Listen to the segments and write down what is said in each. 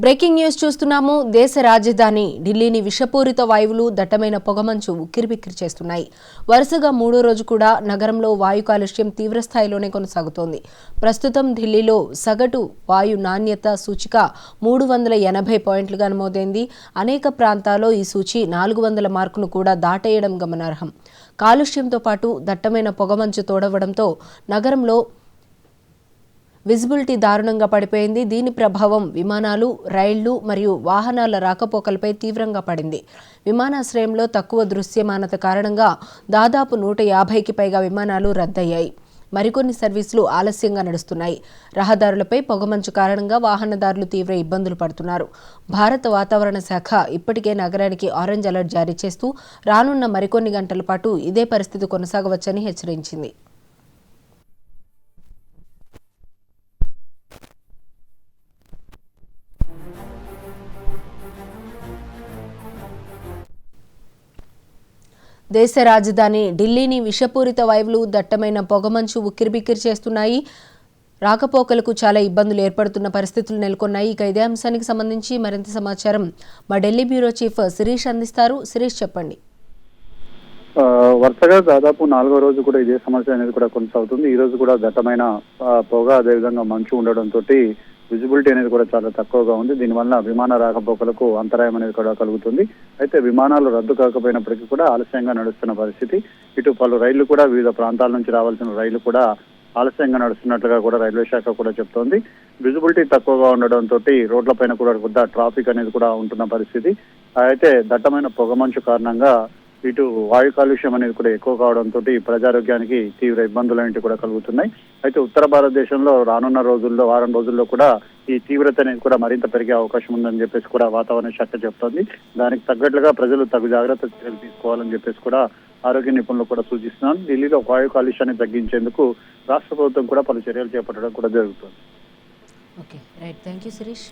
Breaking news చూస్తున్నాము. దేశ రాజధాని ఢిల్లీని విషపూరిత వాయువులు దట్టమైన పొగమంచు ఉక్కిరిబిక్కిరి చేస్తున్నాయి. వరుసగా మూడో రోజు కూడా నగరంలో వాయు కాలుష్యం తీవ్రస్థాయిలోనే కొనసాగుతోంది. ప్రస్తుతం ఢిల్లీలో సగటు వాయు నాణ్యత సూచిక 380 పాయింట్లుగా నమోదైంది. అనేక ప్రాంతాల్లో ఈ సూచి 400 మార్కును కూడా దాటేయడం గమనార్హం. కాలుష్యంతో పాటు దట్టమైన పొగమంచు తోడవడంతో నగరంలో విజిబిలిటీ దారుణంగా పడిపోయింది. దీని ప్రభావం విమానాలు, రైళ్లు మరియు వాహనాల రాకపోకలపై తీవ్రంగా పడింది. విమానాశ్రయంలో తక్కువ దృశ్యమానత కారణంగా దాదాపు 150కి పైగా విమానాలు రద్దయ్యాయి. మరికొన్ని సర్వీసులు ఆలస్యంగా నడుస్తున్నాయి. రహదారులపై పొగమంచు కారణంగా వాహనదారులు తీవ్ర ఇబ్బందులు పడుతున్నారు. భారత వాతావరణ శాఖ ఇప్పటికే నగరానికి ఆరెంజ్ అలర్ట్ జారీ చేస్తూ రానున్న మరికొన్ని గంటల పాటు ఇదే పరిస్థితి కొనసాగవచ్చని హెచ్చరించింది. దేశ రాజధాని ఢిల్లీని విషపూరిత వాయువులు దట్టమైన పొగమంచు ఉక్కిరిబిక్కిరి చేస్తున్నాయి. రాకపోకలకు చాలా ఇబ్బందులు ఏర్పడుతున్న పరిస్థితులు నెలకొన్నాయి. ఇక ఇదే అంశానికి సంబంధించి మరింత సమాచారం మా ఢిల్లీ బ్యూరో చీఫ్ శిరీష్ అందిస్తారు. శిరీష్, చెప్పండి. వరుసగా దాదాపు 4వ రోజు కూడా ఇదే సమస్య అనేది కూడా కొనసాగుతుంది. ఈ రోజు కూడా దట్టమైన పొగ, అదేవిధంగా మంచు ఉండడంతో విజిబిలిటీ అనేది కూడా చాలా తక్కువగా ఉంది. దీనివల్ల విమాన రాకపోకలకు అంతరాయం అనేది కూడా కలుగుతుంది. అయితే విమానాలు రద్దు కాకపోయినప్పటికీ కూడా ఆలస్యంగా నడుస్తున్న పరిస్థితి. ఇటు పలు రైళ్లు కూడా వివిధ ప్రాంతాల నుంచి రావాల్సిన రైళ్లు కూడా ఆలస్యంగా నడుస్తున్నట్లుగా కూడా రైల్వే శాఖ కూడా చెప్తోంది. విజిబిలిటీ తక్కువగా ఉండడంతో రోడ్లపైన కూడా కొంత ట్రాఫిక్ అనేది కూడా ఉంటున్న పరిస్థితి. అయితే దట్టమైన పొగమంచు కారణంగా ఇటు వాయు కాలుష్యం అనేది కూడా ఎక్కువ కావడంతో ప్రజారోగ్యానికి తీవ్ర ఇబ్బందులు అనేవి కూడా కలుగుతున్నాయి. అయితే ఉత్తర భారతదేశంలో రానున్న రోజుల్లో, వారం రోజుల్లో కూడా ఈ తీవ్రత అనేది కూడా మరింత పెరిగే అవకాశం ఉందని చెప్పేసి కూడా వాతావరణ శాఖ చెప్తోంది. దానికి తగ్గట్లుగా ప్రజలు తగు జాగ్రత్త చర్యలు తీసుకోవాలని చెప్పేసి కూడా ఆరోగ్య నిపుణులు కూడా సూచిస్తున్నారు. ఢిల్లీలో వాయు కాలుష్యాన్ని తగ్గించేందుకు రాష్ట్ర ప్రభుత్వం కూడా పలు చర్యలు చేపట్టడం కూడా జరుగుతుంది. Okay, right. Thank you Shirish.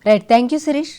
Right, thank you Sirish.